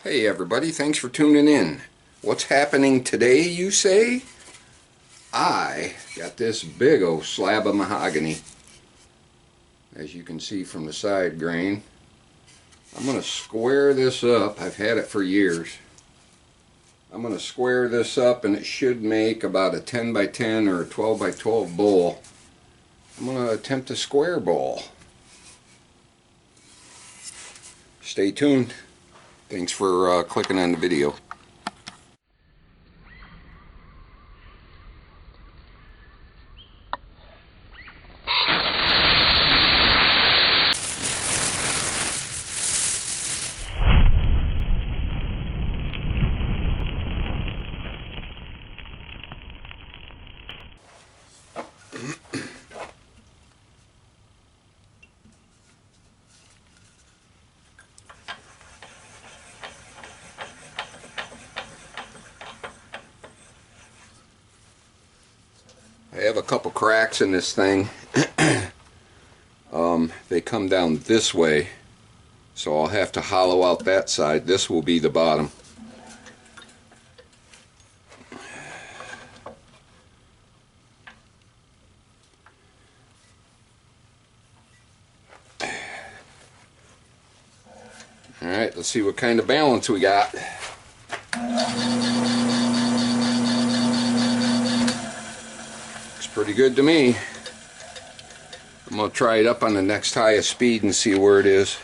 Hey everybody, thanks for tuning in. What's happening today, you say? I got this big old slab of mahogany, as you can see from the side grain. I'm going to square this up. I've had it for years. I'm going to square this up and it should make about a 10 by 10 or a 12 by 12 bowl. I'm going to attempt a square bowl. Stay tuned. Thanks for clicking on the video. I have a couple cracks in this thing. They come down this way, so I'll have to hollow out that side. This will be the bottom. Alright, let's see what kind of balance we got. Pretty good to me. I'm going to try it up on the next highest speed and see where it is.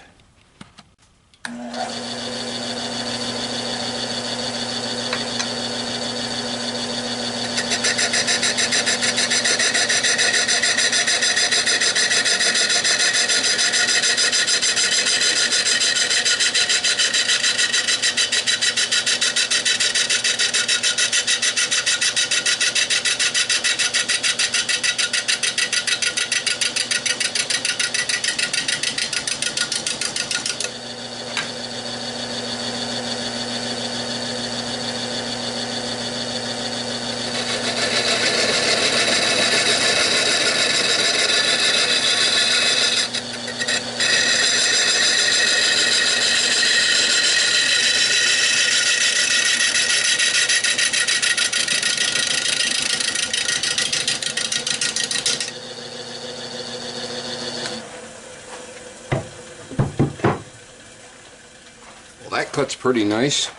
That cuts pretty nice.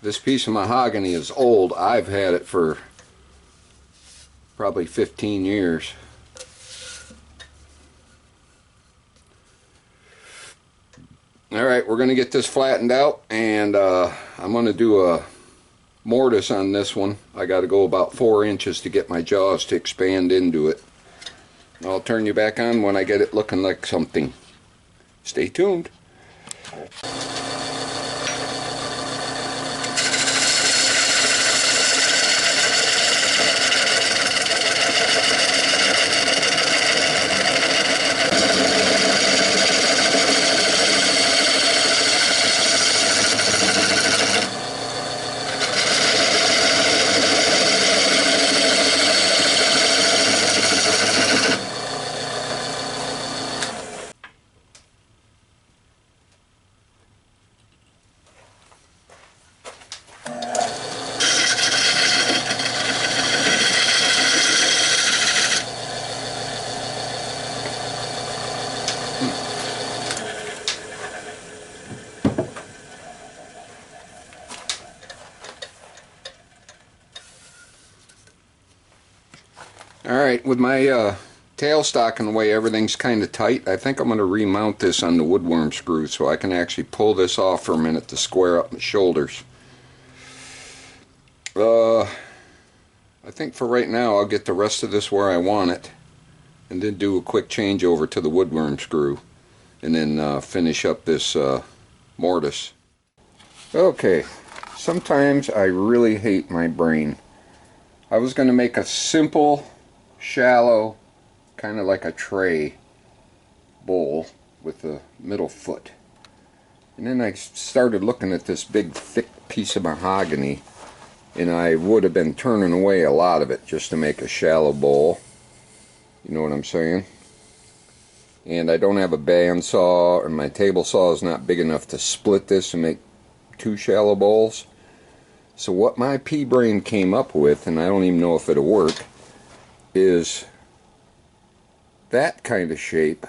This piece of mahogany is old. I've had it for probably 15 years. Alright, we're going to get this flattened out, and I'm going to do a mortise on this one. I got to go about 4 inches to get my jaws to expand into it. I'll turn you back on when I get it looking like something. Stay tuned. Alright, with my tailstock in the way, everything's kind of tight. I think I'm going to remount this on the woodworm screw so I can actually pull this off for a minute to square up my shoulders. I think for right now I'll get the rest of this where I want it, and then do a quick change over to the woodworm screw, and then finish up this mortise. Okay, sometimes I really hate my brain. I was going to make a simple, shallow, kind of like a tray bowl with the middle foot. And then I started looking at this big thick piece of mahogany, and I would have been turning away a lot of it just to make a shallow bowl. You know what I'm saying? And I don't have a bandsaw, and my table saw is not big enough to split this and make 2 shallow bowls. So what my pea brain came up with, and I don't even know if it'll work, is that kind of shape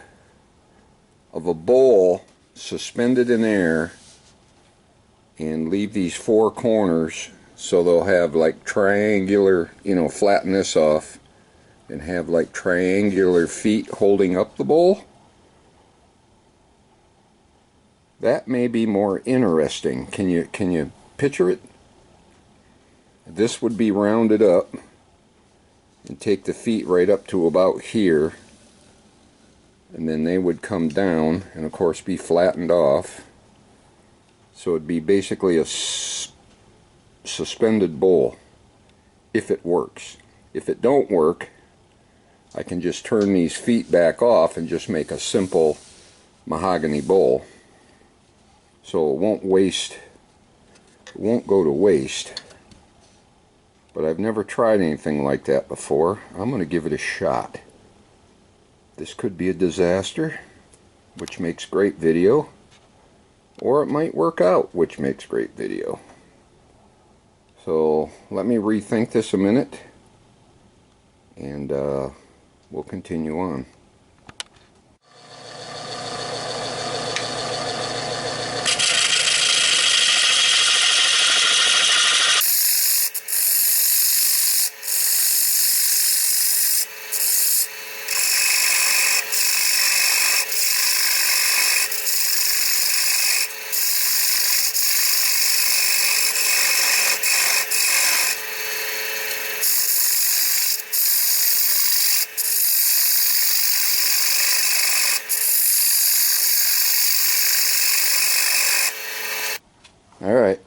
of a bowl suspended in air, and leave these 4 corners so they'll have like triangular, flatten this off and have like triangular feet holding up the bowl. That may be more interesting. Can you picture it? This would be rounded up and take the feet right up to about here, and then they would come down and of course be flattened off. So it'd be basically a suspended bowl, if it works. If it don't work, I can just turn these feet back off and just make a simple mahogany bowl. So it won't go to waste. But I've never tried anything like that before. I'm going to give it a shot. This could be a disaster, which makes great video. Or it might work out, which makes great video. So let me rethink this a minute, and we'll continue on. Alright,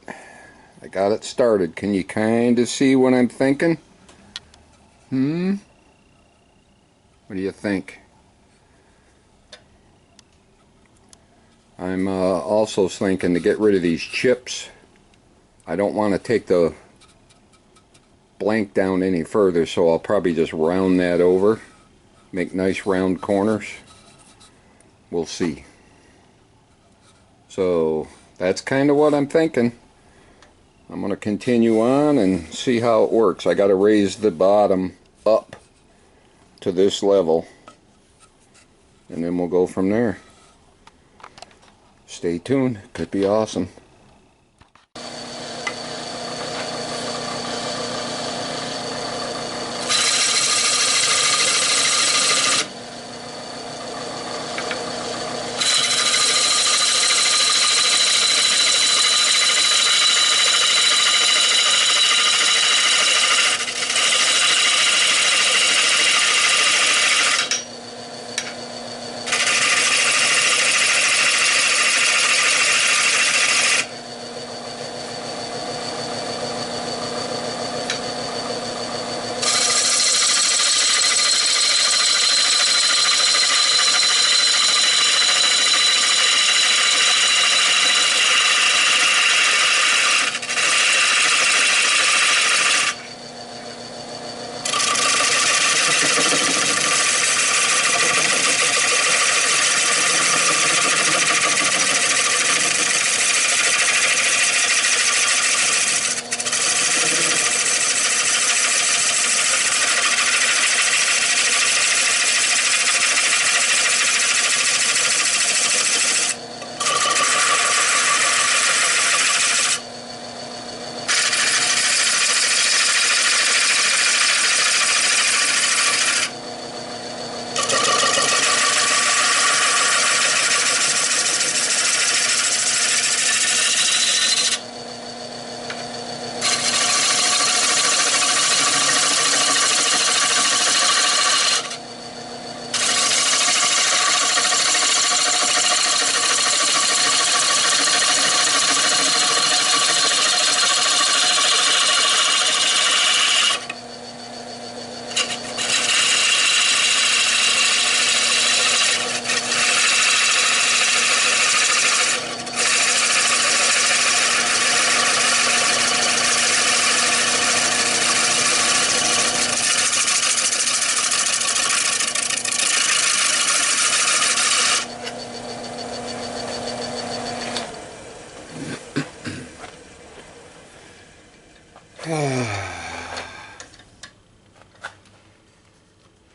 I got it started. Can you kind of see what I'm thinking? What do you think? I'm also thinking to get rid of these chips. I don't want to take the blank down any further, so I'll probably just round that over. Make nice round corners. We'll see. So that's kind of what I'm thinking. I'm going to continue on and see how it works. I got to raise the bottom up to this level, and then we'll go from there. Stay tuned. Could be awesome.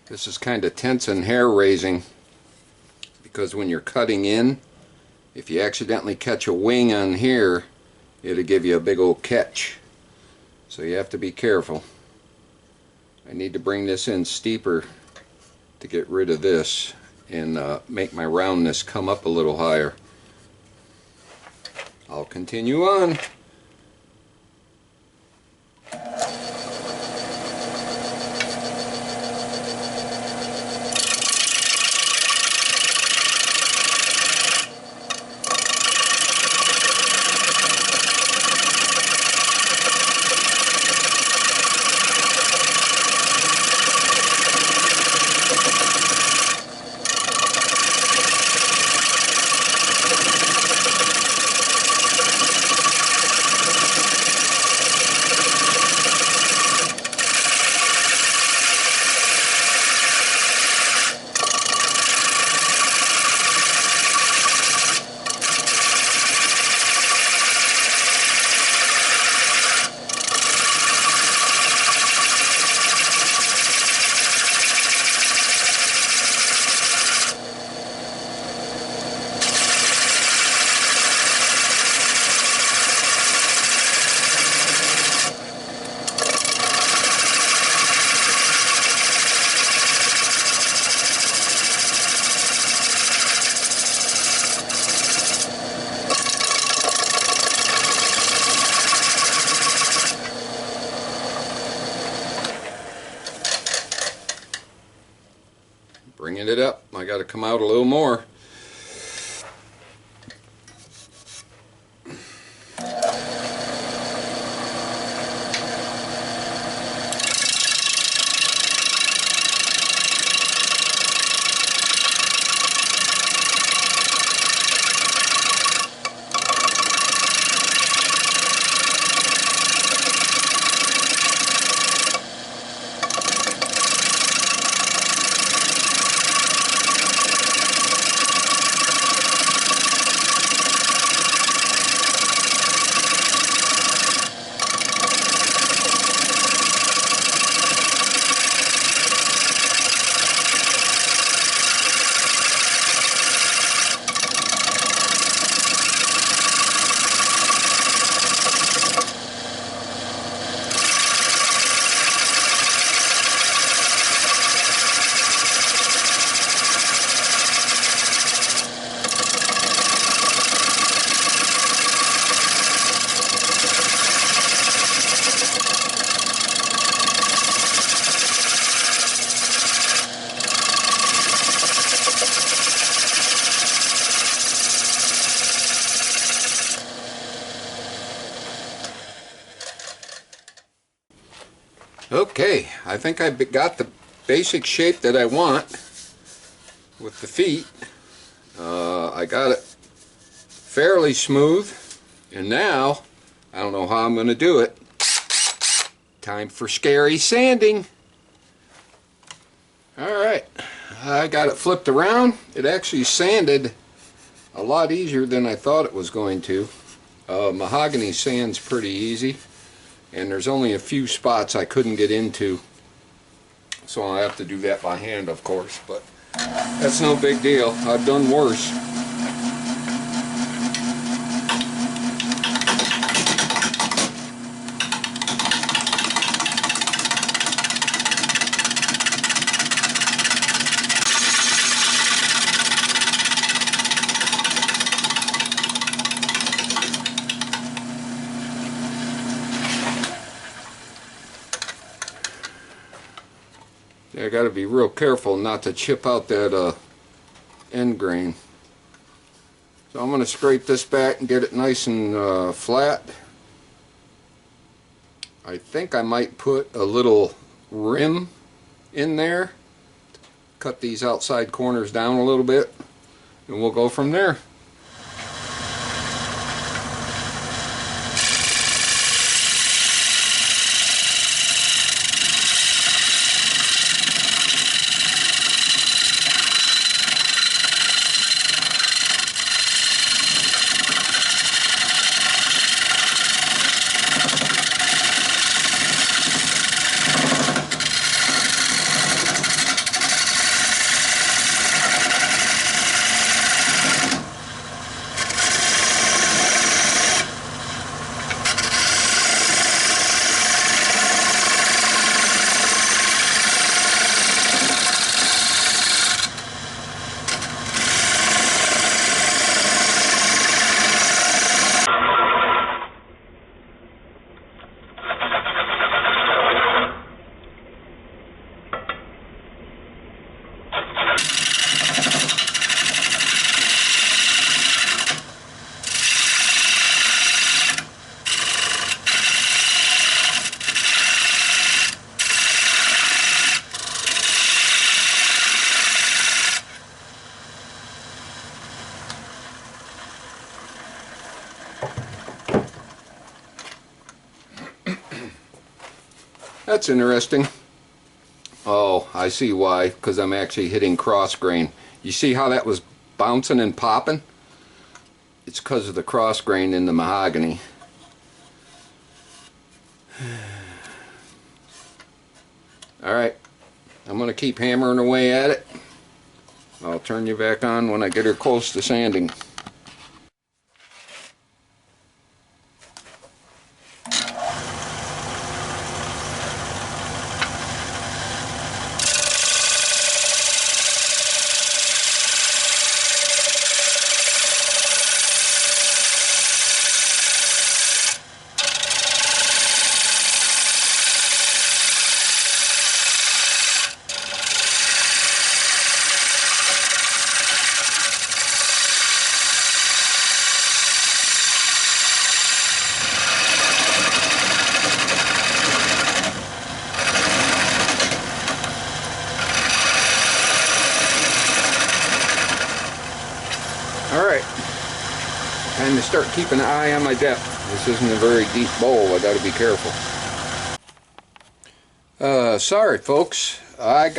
This is kind of tense and hair raising because when you're cutting in, if you accidentally catch a wing on here, it'll give you a big old catch. So you have to be careful. I need to bring this in steeper to get rid of this and make my roundness come up a little higher. I'll continue on. Bringing it up. I got to come out a little more. Okay, I think I got the basic shape that I want with the feet. I got it fairly smooth, and now I don't know how I'm going to do it. Time for scary sanding. Alright, I got it flipped around. It actually sanded a lot easier than I thought it was going to. Mahogany sands pretty easy, and there's only a few spots I couldn't get into, so I'll have to do that by hand, of course, but that's no big deal. I've done worse. I got to be real careful not to chip out that end grain. So I'm going to scrape this back and get it nice and flat. I think I might put a little rim in there. Cut these outside corners down a little bit, and we'll go from there. That's interesting. Oh, I see why, because I'm actually hitting cross grain. You see how that was bouncing and popping? It's because of the cross grain in the mahogany. Alright, I'm going to keep hammering away at it. I'll turn you back on when I get her close to sanding. Alright, time to start keeping an eye on my depth. This isn't a very deep bowl, I gotta be careful. Sorry folks, I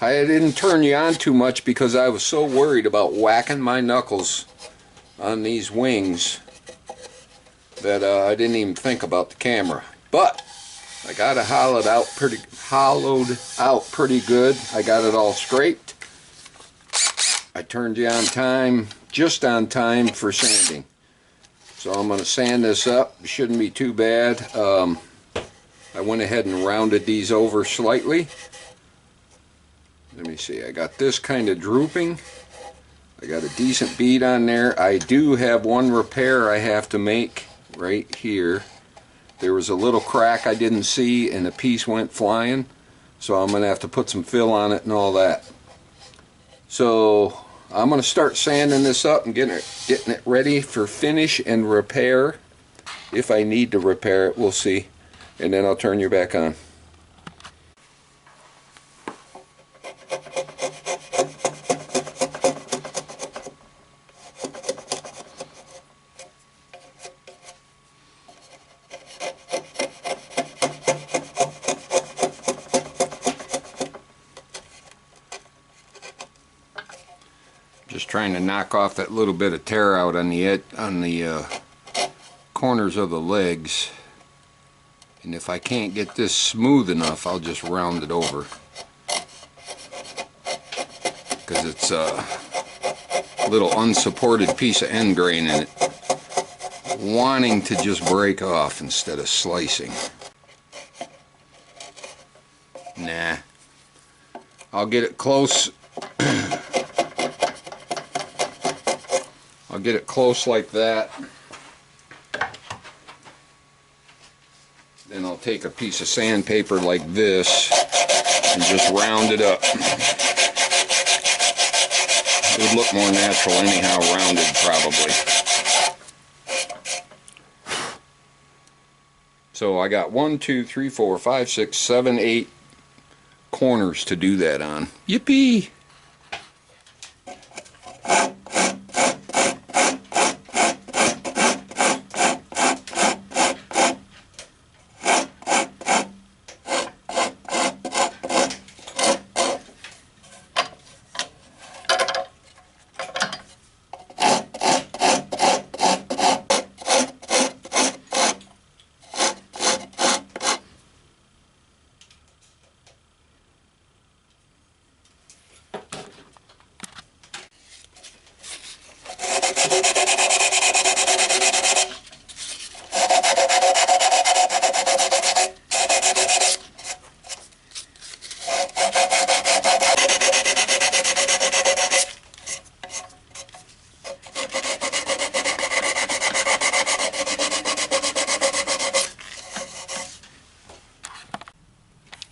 didn't turn you on too much because I was so worried about whacking my knuckles on these wings that I didn't even think about the camera. But I got it hollowed out pretty good. I got it all scraped. I turned you on time, just on time for sanding. So I'm going to sand this up. It shouldn't be too bad. I went ahead and rounded these over slightly. Let me see, I got this kind of drooping. I got a decent bead on there. I do have one repair I have to make right here. There was a little crack I didn't see and a piece went flying. So I'm going to have to put some fill on it and all that. So I'm going to start sanding this up and getting it ready for finish and repair. If I need to repair it, we'll see. And then I'll turn you back on. Just trying to knock off that little bit of tear out on the corners of the legs, and if I can't get this smooth enough, I'll just round it over because it's a little unsupported piece of end grain in it, wanting to just break off instead of slicing. Nah, I'll get it close. I'll get it close like that. Then I'll take a piece of sandpaper like this and just round it up. It would look more natural anyhow, rounded probably. So I got 1, 2, 3, 4, 5, 6, 7, 8 corners to do that on. Yippee!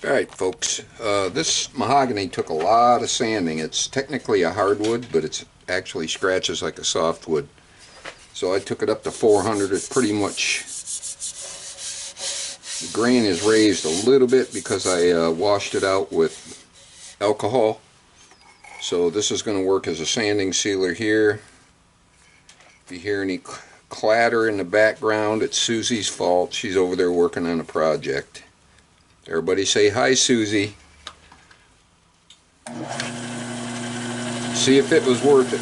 Alright folks, this mahogany took a lot of sanding. It's technically a hardwood, but it's actually scratches like a softwood. So I took it up to 400. It's pretty much, the grain is raised a little bit because I washed it out with alcohol. So this is going to work as a sanding sealer here. If you hear any clatter in the background, it's Susie's fault. She's over there working on a project. Everybody say hi, Susie. See if it was worth it.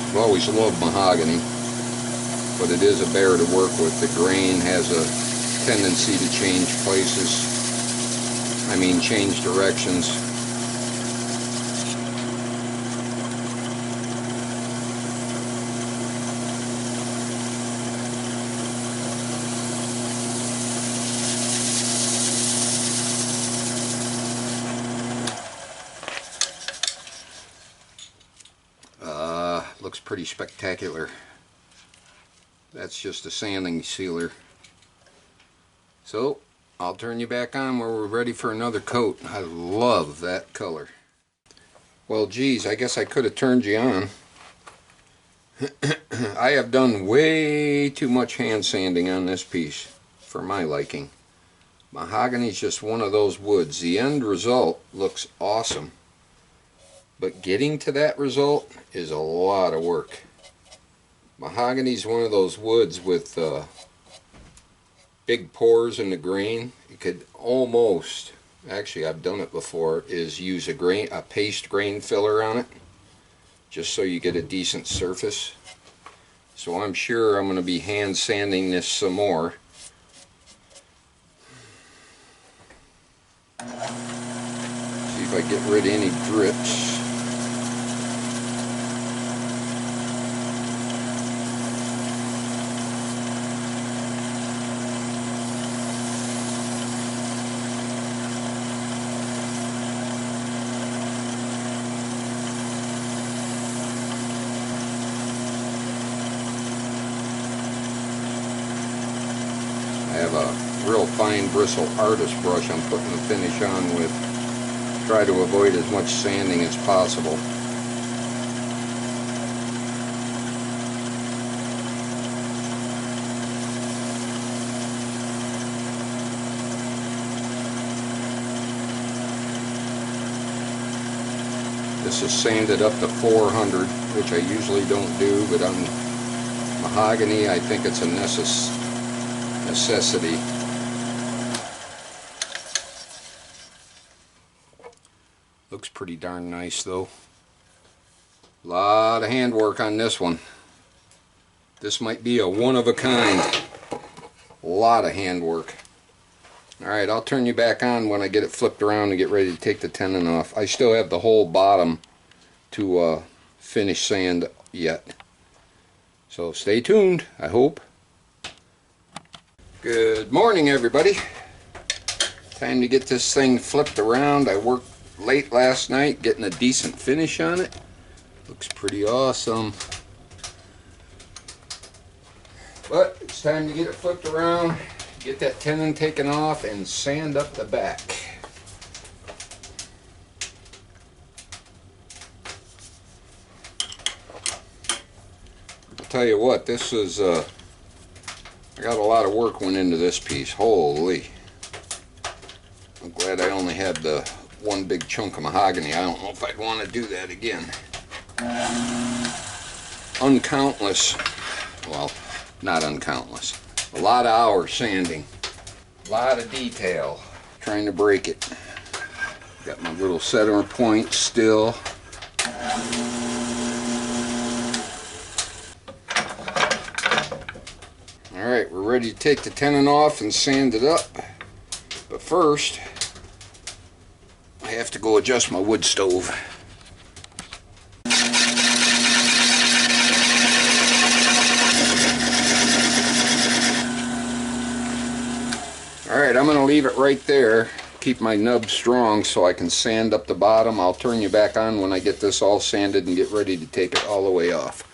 I've always loved mahogany, but it is a bear to work with. The grain has a tendency to change places. I mean, change directions. Looks pretty spectacular. That's just a sanding sealer. So I'll turn you back on when we're ready for another coat. I love that color. Well, geez, I guess I could have turned you on. I have done way too much hand sanding on this piece for my liking. Mahogany is just one of those woods. The end result looks awesome, but getting to that result is a lot of work. Mahogany is one of those woods with big pores in the grain. You could almost, actually I've done it before, is use a paste grain filler on it, just so you get a decent surface. So I'm sure I'm going to be hand sanding this some more. See if I get rid of any drips. I have a real fine bristle artist brush I'm putting the finish on with. Try to avoid as much sanding as possible. This is sanded up to 400, which I usually don't do, but on mahogany I think it's a necessity. Looks pretty darn nice though. A lot of handwork on this one. This might be a one of a kind. A lot of handwork. Alright, I'll turn you back on when I get it flipped around and get ready to take the tenon off. I still have the whole bottom to finish sand yet. So stay tuned, I hope. Good morning, everybody. Time to get this thing flipped around. I worked late last night getting a decent finish on it. Looks pretty awesome. But it's time to get it flipped around, get that tenon taken off, and sand up the back. I'll tell you what, this is I got a lot of work went into this piece. Holy. I'm glad I only had the one big chunk of mahogany. I don't know if I'd want to do that again. Uncountless, well, not uncountless, a lot of hours sanding, a lot of detail, trying to break it. Got my little center point still. Alright, we're ready to take the tenon off and sand it up, but first I have to go adjust my wood stove. Alright, I'm going to leave it right there, keep my nub strong so I can sand up the bottom. I'll turn you back on when I get this all sanded and get ready to take it all the way off.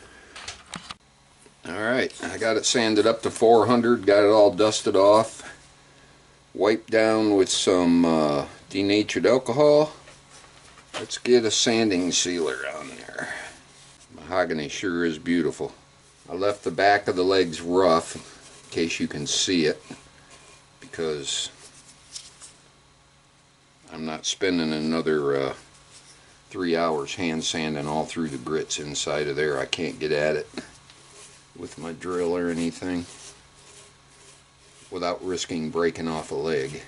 Alright, I got it sanded up to 400, got it all dusted off, wiped down with some denatured alcohol. Let's get a sanding sealer on there. Mahogany sure is beautiful. I left the back of the legs rough in case you can see it, because I'm not spending another 3 hours hand sanding all through the grits inside of there. I can't get at it with my drill or anything without risking breaking off a leg,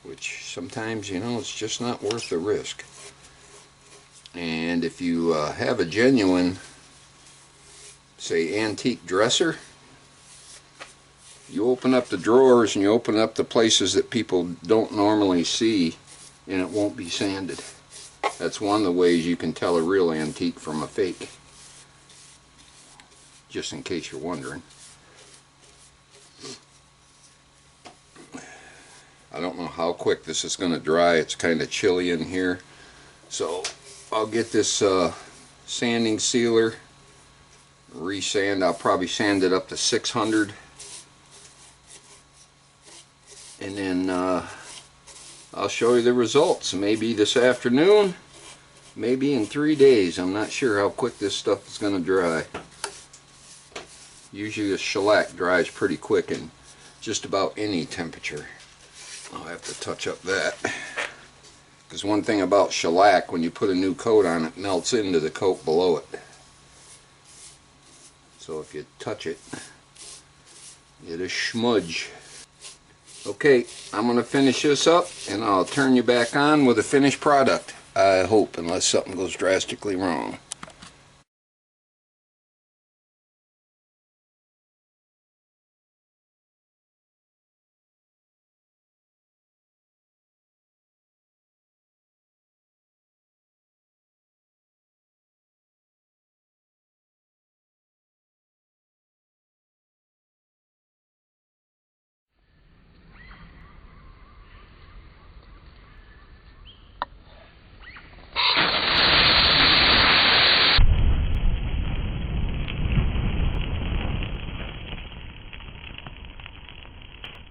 which sometimes, you know, it's just not worth the risk. And if you have a genuine, say, antique dresser, you open up the drawers and you open up the places that people don't normally see, and it won't be sanded. That's one of the ways you can tell a real antique from a fake, just in case you're wondering. I don't know how quick this is going to dry. It's kind of chilly in here, so I'll get this sanding sealer, resand. I'll probably sand it up to 600, and then I'll show you the results. Maybe this afternoon, maybe in 3 days. I'm not sure how quick this stuff is going to dry. Usually the shellac dries pretty quick in just about any temperature. I'll have to touch up that, because one thing about shellac, when you put a new coat on it, melts into the coat below it. So if you touch it, get a smudge. Okay, I'm going to finish this up and I'll turn you back on with a finished product. I hope, unless something goes drastically wrong.